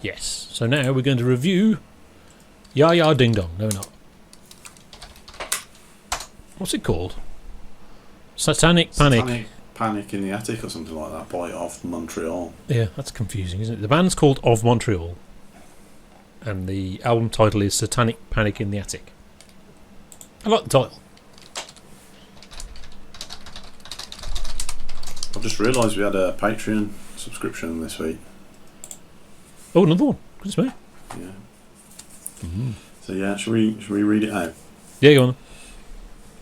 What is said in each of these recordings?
Yes. So now we're going to review Ya Ya Ding Dong. No, we're not. What's it called? Satanic Panic in the Attic or something like that by Of Montreal. Yeah, that's confusing, isn't it? The band's called Of Montreal. And the album title is Satanic Panic in the Attic. I like the title. I've just realised we had a Patreon subscription this week. Oh, another one. Goodness me. Yeah. Mm-hmm. So yeah, should we read it out? Yeah, go on.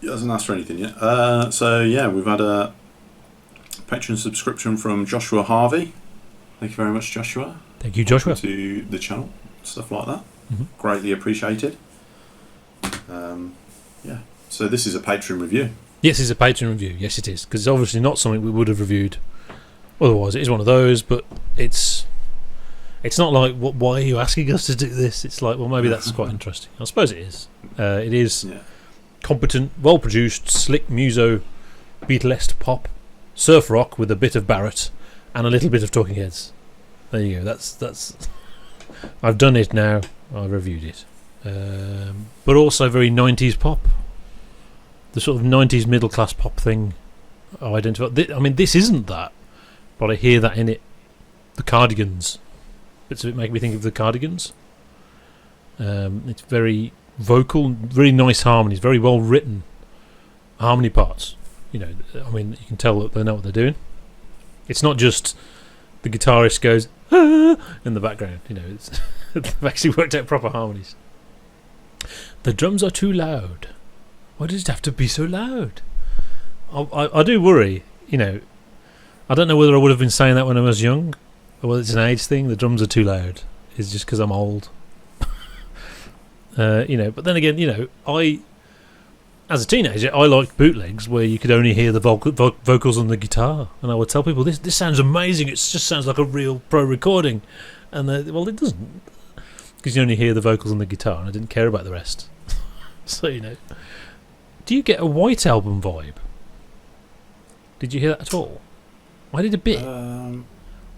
It hasn't asked for anything yet. So yeah, we've had a Patreon subscription from Joshua Harvey. Thank you very much, Joshua. Thank you, Joshua. Welcome to the channel, stuff like that. Mm-hmm. Greatly appreciated. Yeah. So this is a Patreon review. Yes, it's a Patreon review. Yes, it is, because it's obviously not something we would have reviewed otherwise. It is one of those, but it's not like, why are you asking us to do this? It's like, well, maybe that's quite interesting. I suppose it is. It is competent, well produced, slick muso, Beatlesque pop, surf rock with a bit of Barrett and a little bit of Talking Heads. There you go. That's. I've done it now. I've reviewed it, but also very 90s pop. The sort of 90s middle class pop thing I identify. I mean, this isn't that, but I hear that in it. The Cardigans. Bits of it make me think of the Cardigans. It's very vocal, very nice harmonies, very well written harmony parts. You know, I mean, you can tell that they know what they're doing. It's not just the guitarist goes ah! in the background. You know, they've actually worked out proper harmonies. The drums are too loud. Why does it have to be so loud? I do worry. You know, I don't know whether I would have been saying that when I was young, or whether it's an age thing. The drums are too loud. It's just because I'm old. You know, but then again, you know, as a teenager, I liked bootlegs where you could only hear the vocals on the guitar, and I would tell people, this sounds amazing. It just sounds like a real pro recording, and well, it doesn't, because you only hear the vocals on the guitar, and I didn't care about the rest. So, you know, do you get a White Album vibe? Did you hear that at all? I did a bit.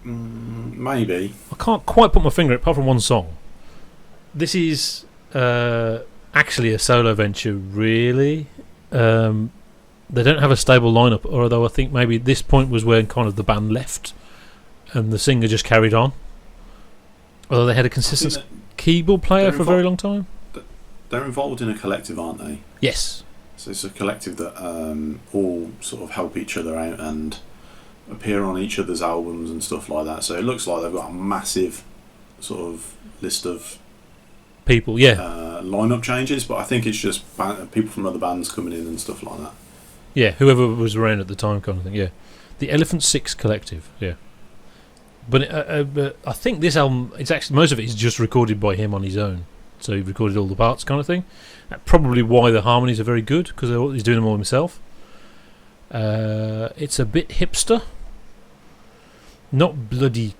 Maybe. I can't quite put my finger on it, apart from one song. This is actually a solo venture, really. They don't have a stable lineup, although I think maybe this point was when kind of the band left and the singer just carried on. Although they had a consistent keyboard player for a very long time. They're involved in a collective, aren't they? Yes. So it's a collective that all sort of help each other out and appear on each other's albums and stuff like that. So it looks like they've got a massive sort of list of people, lineup changes, but I think it's just people from other bands coming in and stuff like that. Yeah, whoever was around at the time, kind of thing. Yeah, the Elephant Six Collective. Yeah, but I think this album, it's actually most of it is just recorded by him on his own. So he recorded all the parts, kind of thing. That's probably why the harmonies are very good, because he's doing them all himself. It's a bit hipster, not bloody.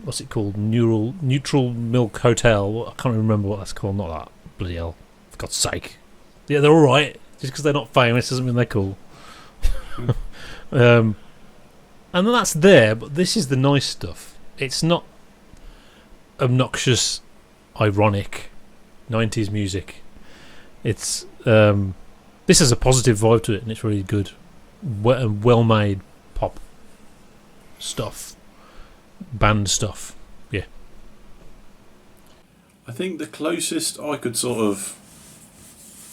What's it called? Neutral Milk Hotel. I can't remember what that's called. Not that. Bloody hell. For God's sake. Yeah, they're alright. Just because they're not famous doesn't mean they're cool. And that's there, but this is the nice stuff. It's not obnoxious, ironic 90s music. It's this has a positive vibe to it, and it's really good. Well-made pop stuff. Band stuff, yeah. I think the closest I could sort of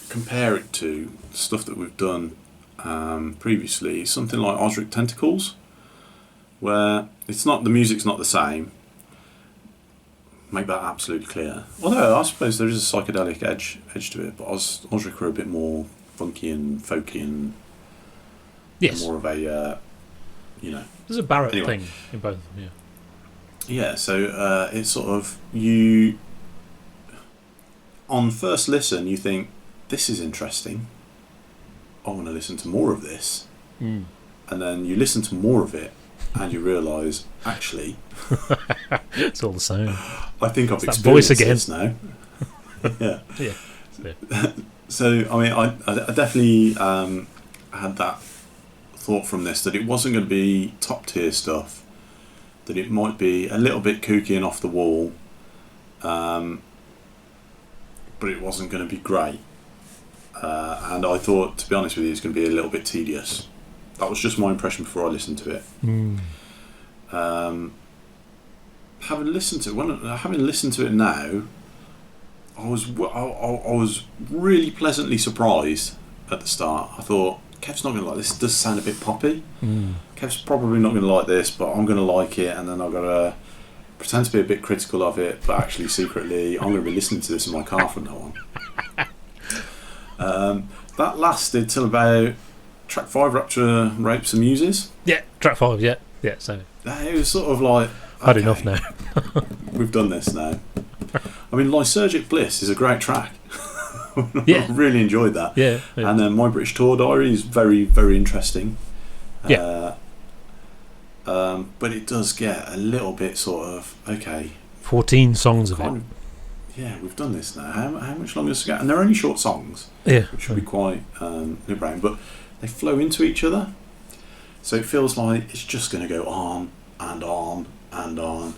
compare it to stuff that we've done previously is something like Osric Tentacles, where it's not, the music's not the same. Make that absolutely clear. Although I suppose there is a psychedelic edge to it, but Osric are a bit more funky and folky and more of a you know. There's a Barrett thing in both of them, yeah. Yeah, so it's sort of, you on first listen you think, this is interesting, I want to listen to more of this, and then you listen to more of it and you realise, actually it's all the same. I think I've it's experienced that voice again. this now. Yeah. So I mean, I definitely had that thought from this, that it wasn't going to be top tier stuff, that it might be a little bit kooky and off the wall, but it wasn't going to be great. And I thought, to be honest with you, it's going to be a little bit tedious. That was just my impression before I listened to it. Having listened to it now, I was really pleasantly surprised at the start. I thought, Kev's not going to like this. It does sound a bit poppy. Kev's probably not going to like this, but I'm going to like it, and then I've got to pretend to be a bit critical of it, but actually secretly I'm going to be listening to this in my car from now on. That lasted till about track 5, Rapture, Rapes and Muses. Yeah, track 5, yeah. So it was sort of like, had enough now. We've done this now. I mean, Lysergic Bliss is a great track. Yeah. I really enjoyed that. Yeah. And then My British Tour Diary is very, very interesting. Yeah. But it does get a little bit sort of, 14 songs of it. Yeah, we've done this now. How much longer is it? And they're only short songs, which should be quite liberating, but they flow into each other. So it feels like it's just going to go on and on and on.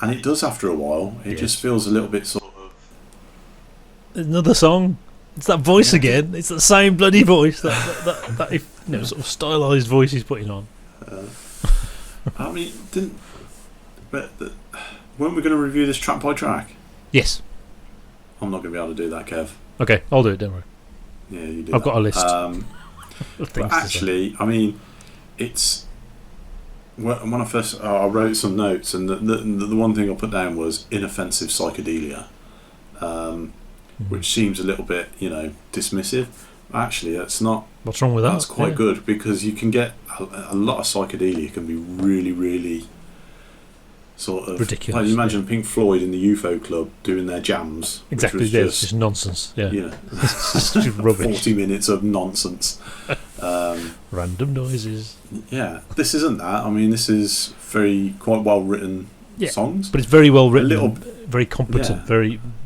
And it does after a while. It just feels a little bit sort of... Another song. It's that voice again. It's the same bloody voice. That sort of stylised voice he's putting on. I mean, weren't we going to review this track by track? Yes. I'm not going to be able to do that, Kev. Okay, I'll do it, don't worry. Yeah, you do. I've got a list. But actually, I mean, it's... When I first... I wrote some notes, and the one thing I put down was inoffensive psychedelia, which seems a little bit, dismissive. Actually, it's not. What's wrong with that? That's quite good, because you can get... A lot of psychedelia can be really, really... sort of ridiculous. Like you imagine Pink Floyd in the UFO club doing their jams. Exactly, it's just nonsense. Yeah, it's just rubbish. 40 minutes of nonsense. Random noises. Yeah, this isn't that. I mean, this is quite well written songs, but it's very well written, very competent.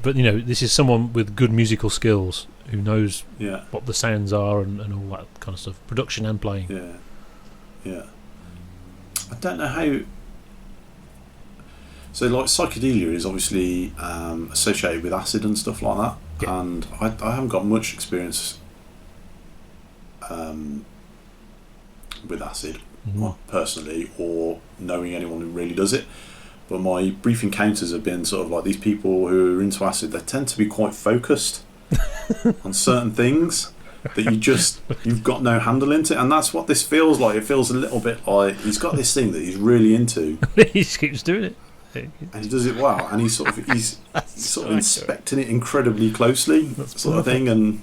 But this is someone with good musical skills who knows what the sounds are and all that kind of stuff. Production and playing. Yeah. I don't know how. So, like, psychedelia is obviously associated with acid and stuff like that, and I haven't got much experience with acid, personally, or knowing anyone who really does it. But my brief encounters have been sort of like these people who are into acid. They tend to be quite focused on certain things that you've got no handle into, and that's what this feels like. It feels a little bit like he's got this thing that he's really into. He just keeps doing it. And he does it well, and he's sort of inspecting it incredibly closely, sort of thing, and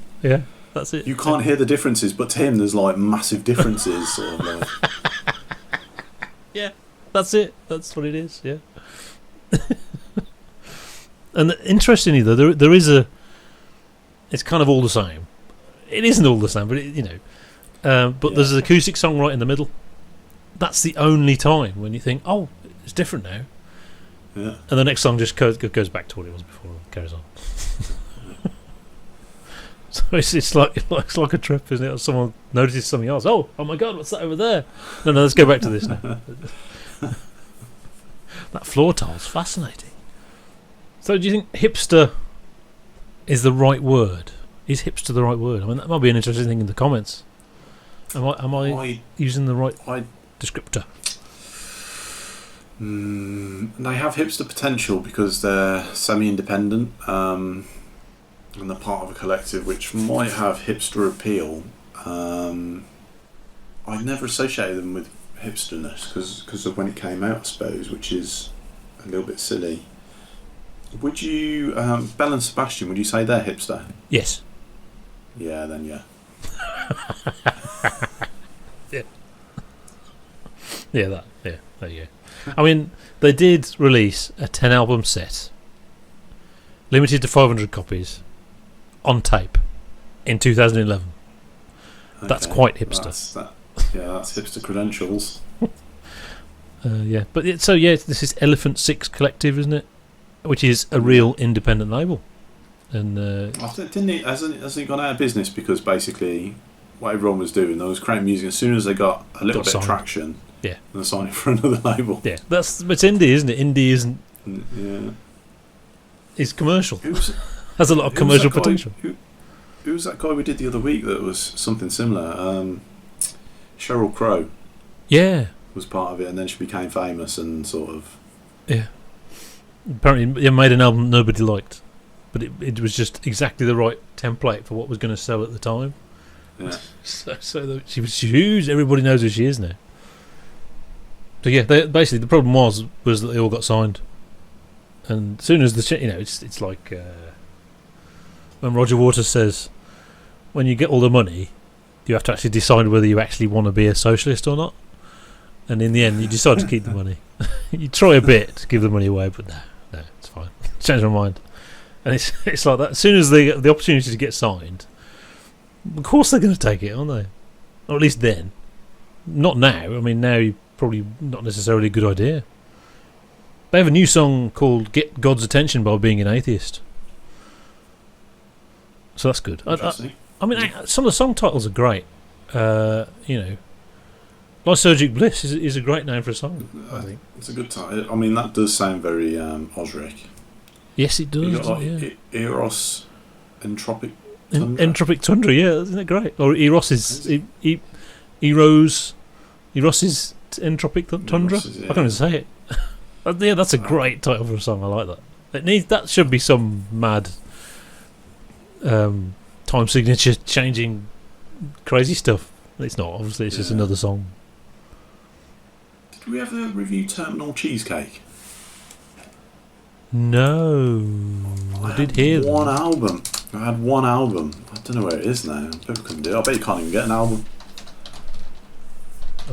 that's it. You can't hear the differences, but to him, there's like massive differences, sort of like. Yeah, that's it. That's what it is. Yeah. And interestingly, though, there is it's kind of all the same. It isn't all the same, but but there's an acoustic song right in the middle. That's the only time when you think, oh, it's different now. Yeah. And the next song just goes back to what it was before and carries on. So it's like a trip, isn't it? Someone notices something else. Oh my God, what's that over there? No, let's go back to this now. That floor tile's fascinating. So do you think hipster is the right word? Is hipster the right word? I mean, that might be an interesting thing in the comments. Am I using the right descriptor? They have hipster potential because they're semi-independent, and they're part of a collective which might have hipster appeal. I never associated them with hipsterness because of when it came out, I suppose, which is a little bit silly. Would you, Belle and Sebastian, would you say they're hipster? Yes. Yeah, then yeah. There you go. I mean, they did release a 10 album set, limited to 500 copies, on tape, in 2011. Okay, that's quite hipster. That's hipster credentials. But this is Elephant Six Collective, isn't it? Which is a real independent label. And hasn't he gone out of business because basically what everyone was doing, they was creating music as soon as they got a little bit of traction. Yeah, and signing for another label. Yeah, it's indie, isn't it? Indie isn't. Yeah. is commercial. Who's, Has a lot of commercial potential. Who was that guy we did the other week that was something similar? Sheryl Crow. Yeah. Was part of it, and then she became famous and sort of. Yeah. Apparently, it made an album nobody liked, but it was just exactly the right template for what was going to sell at the time. Yeah. She was huge. Everybody knows who she is now. So yeah, basically the problem was that they all got signed, and as soon as it's like when Roger Waters says, when you get all the money, you have to actually decide whether you actually want to be a socialist or not. And in the end, you decide to keep the money. You try a bit to give the money away, but no, it's fine. Change my mind. And it's like that. As soon as they get the opportunity to get signed, of course they're going to take it, aren't they? Or at least then. Not now. I mean, now probably not necessarily a good idea. They have a new song called "Get God's Attention" by Being an Atheist. So that's good. I mean, some of the song titles are great. Lysergic Bliss is a great name for a song, I think. It's a good title. I mean, that does sound very Osric. Yes, it does. You got Eros, Entropic Tundra. Entropic Tundra, yeah, isn't it great? Or Eros is Eros is Entropic Tundra. Eros, yeah. I can't even say it. Yeah, that's a great title for a song. I like that. That should be some mad time signature changing crazy stuff. It's not. Obviously, it's just another song. Did we ever review Terminal Cheesecake? No, I did hear one album. I had one album. I don't know where it is now. People couldn't do it. I bet you can't even get an album.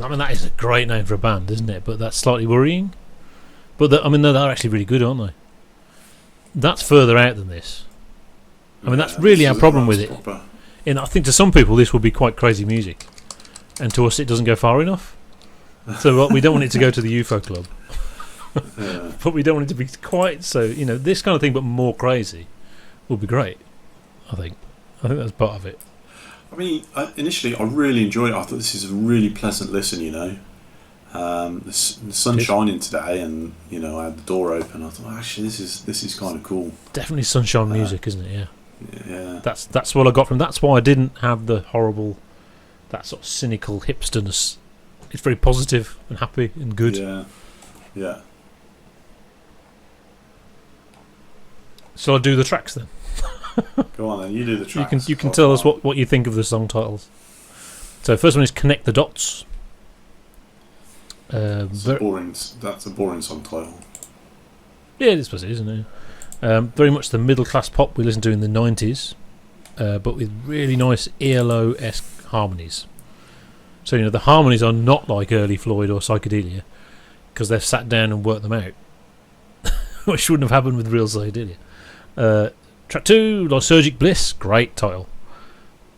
I mean, that is a great name for a band, isn't it? But that's slightly worrying. But they're actually really good, aren't they? That's further out than this. I mean, that's really our problem with it. And I think to some people this will be quite crazy music, and to us it doesn't go far enough. So we don't want it to go to the UFO club, but we don't want it to be quite so. This kind of thing, but more crazy, would be great. I think that's part of it. I mean, initially I really enjoyed it. I thought this is a really pleasant listen. The sun's shining today, and I had the door open. I thought, actually, this is kind of cool. Definitely sunshine music, isn't it? Yeah. Yeah. That's what I got from. That's why I didn't have the horrible, that sort of cynical hipsterness. It's very positive and happy and good. Yeah. Shall I do the tracks then? Go on then, you do the tracks. You can tell us what you think of the song titles. So first one is "Connect the Dots." That's a boring song title. Yeah, it is, isn't it? Very much the middle class pop we listened to in the 90s, but with really nice ELO-esque harmonies. So the harmonies are not like early Floyd or Psychedelia, because they've sat down and worked them out, which wouldn't have happened with real Psychedelia. Track 2, Lysergic Bliss, great title.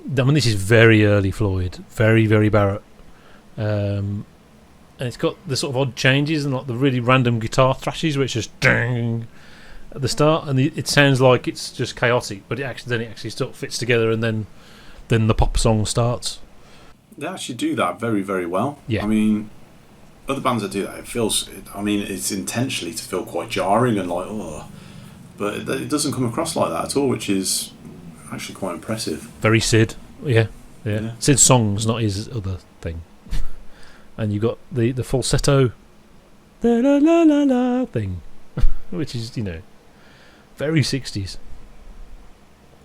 I mean, this is very early Floyd, very, very Barrett. And it's got the sort of odd changes and like the really random guitar thrashes, which just ding at the start, and it sounds like it's just chaotic, but it actually sort of fits together, and then the pop song starts. They actually do that very, very well. Yeah. I mean, other bands that do that, it's intentionally to feel quite jarring and like, but it doesn't come across like that at all, which is actually quite impressive. Very Sid, yeah. Sid's songs, not his other thing. And you got the falsetto, la la la la la thing, which is very 60s.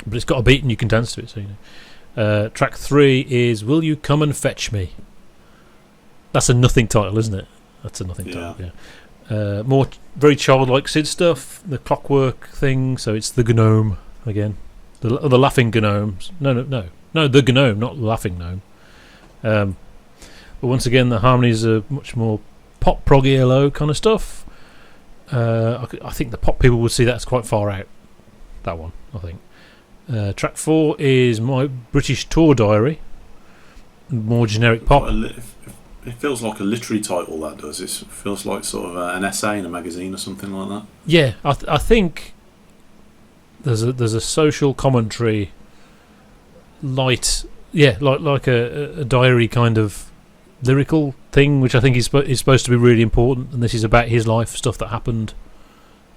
But it's got a beat and you can dance to it. So track 3 is "Will You Come and Fetch Me." That's a nothing title, isn't it? That's a nothing title. Yeah. More very childlike Sid stuff. The clockwork thing. So it's the gnome again. The laughing gnomes. No. The gnome, not the laughing gnome. But once again, the harmonies are much more pop prog ELO kind of stuff. I think the pop people would see that as quite far out. That one, I think. Track 4 is "My British Tour Diary." More generic pop. It feels like a literary title, that does. It feels like sort of an essay in a magazine or something like that. Yeah, I think there's a social commentary, light, like a diary kind of lyrical thing, which I think is supposed to be really important, and this is about his life, stuff that happened.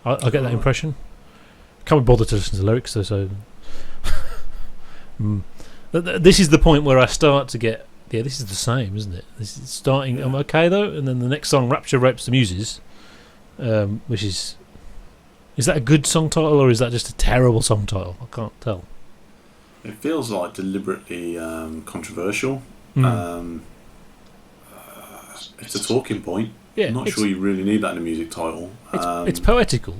I get that impression. can't be bothered to listen to the lyrics though. So this is the point where I start to get. Yeah, this is the same, isn't it? This is starting. I'm okay though, and then the next song, "Rapture Rapes the Muses," which is that a good song title or is that just a terrible song title? I can't tell. It feels like deliberately controversial. It's a talking point. Yeah, I'm not sure you really need that in a music title. It's poetical.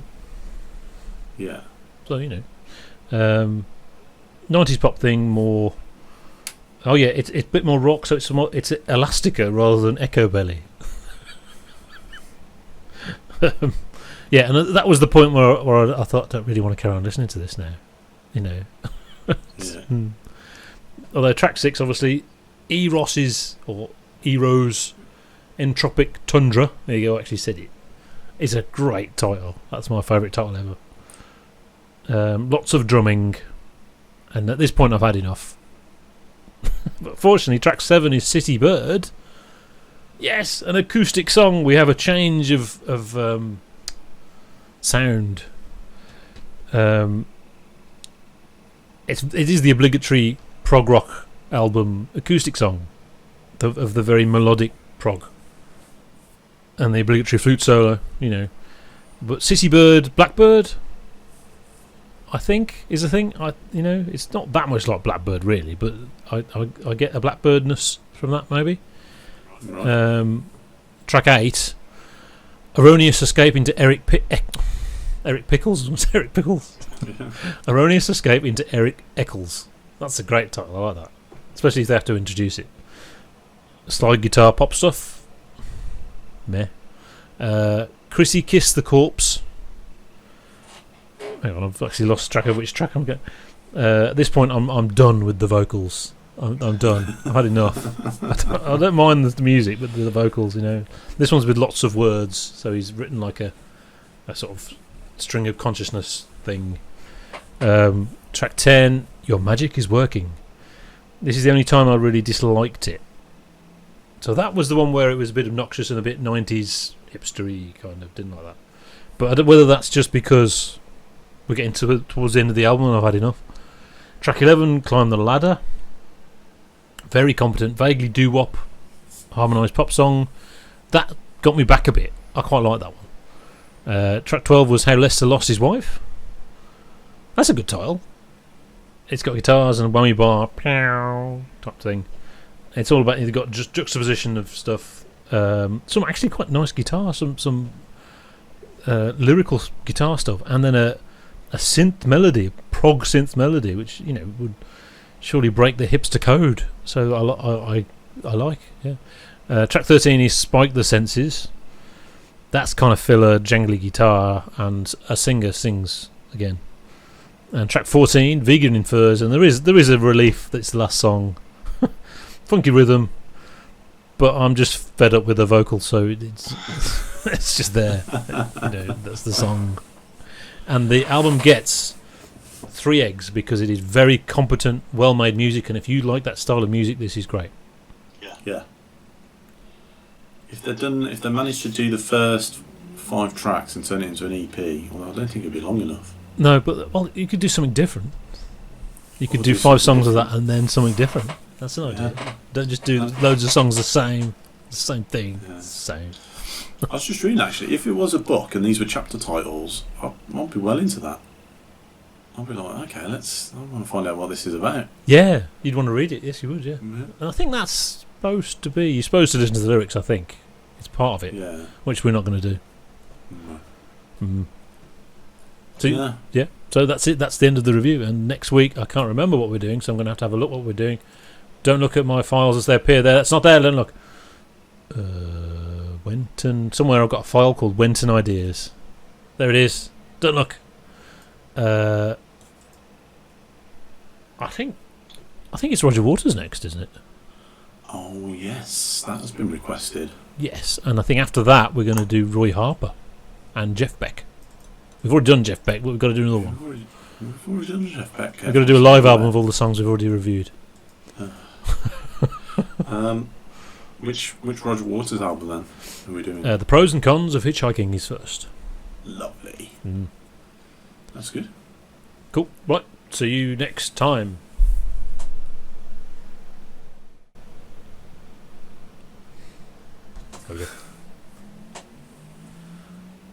Yeah. So 90s pop thing more. Oh yeah, it's a bit more rock, so it's Elastica rather than Echo Belly. Yeah, and that was the point where I thought I don't really want to carry on listening to this now. Yeah. Although track 6, obviously, Eros Entropic Tundra. There you go, I actually said it. Is a great title. That's my favourite title ever. Lots of drumming, and at this point I've had enough. But fortunately, track 7 is City Bird. Yes, an acoustic song. We have a change of sound. It is the obligatory prog rock album acoustic song of the very melodic prog, and the obligatory flute solo. But City Bird, Blackbird, I think is a thing. It's not that much like Blackbird really, but I get a Blackbirdness from that maybe. Right. Track 8, Erroneous Escape into Erik Pickles. What's Erik Pickles? Yeah. Erroneous Escape into Erik Eckles. That's a great title. I like that, especially if they have to introduce it. Slide guitar pop stuff. Meh. Chrissy Kiss the Corpse. Hang on, I've actually lost track of which track I'm getting. At this point, I'm done with the vocals. I'm done. I've had enough. I don't mind the music, but the vocals, This one's with lots of words, so he's written like a sort of string of consciousness thing. Track 10, Your Magic is Working. This is the only time I really disliked it. So that was the one where it was a bit obnoxious and a bit 90s hipstery kind of. Didn't like that. But I don't, whether that's just because we're getting towards the end of the album and I've had enough. Track 11, Climb the Ladder. Very competent, vaguely doo-wop, harmonised pop song. That got me back a bit. I quite like that one. Track 12 was How Lester Lost His Wife. That's a good title. It's got guitars and a whammy bar, pow, type thing. It's all about, you've got just juxtaposition of stuff. Some actually quite nice guitar, some lyrical guitar stuff, and then a synth melody, a prog synth melody, which would surely break the hipster code. So I like, yeah. Track 13 is Spike the Senses. That's kind of filler, jangly guitar, and a singer sings again. And track 14, Vegan in Furs, and there is a relief that it's the last song. Funky rhythm, but I'm just fed up with the vocal, so it's just there. That's the song. And the album gets 3 eggs because it is very competent, well-made music, and if you like that style of music, this is great. Yeah. If they managed to do the first 5 tracks and turn it into an EP, well, I don't think it'd be long enough. No, but you could do something different. You could do 5 songs of that and then something different. That's an idea. Yeah. Don't just do loads of songs the same thing. Yeah. Same. I was just reading actually, if it was a book and these were chapter titles, I'd be well into that. I'd be like, okay, I want to find out what this is about. Yeah, you'd want to read it. Yes, you would. Yeah. And I think that's supposed to be. You're supposed to listen to the lyrics. I think it's part of it. Yeah. Which we're not going to do. No. Mm. So yeah. So that's it. That's the end of the review. And next week I can't remember what we're doing, so I'm going to have a look what we're doing. Don't look at my files as they appear there. That's not there. Don't look. Wenton. Somewhere I've got a file called Wenton Ideas. There it is. Don't look. I think it's Roger Waters next, isn't it? Oh yes, that has been requested. Yes, and I think after that we're going to do Roy Harper and Jeff Beck. We've already done Jeff Beck, but we've got to do another one. We've already done Jeff Beck. We've got to do a live album of all the songs we've already reviewed. Which Roger Waters album then are we doing? The Pros and Cons of Hitchhiking is first. Lovely. That's good. Cool. Right. See you next time. Okay.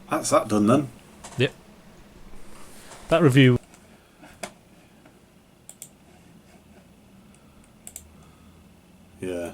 That's that done then. Yep. That review. Yeah.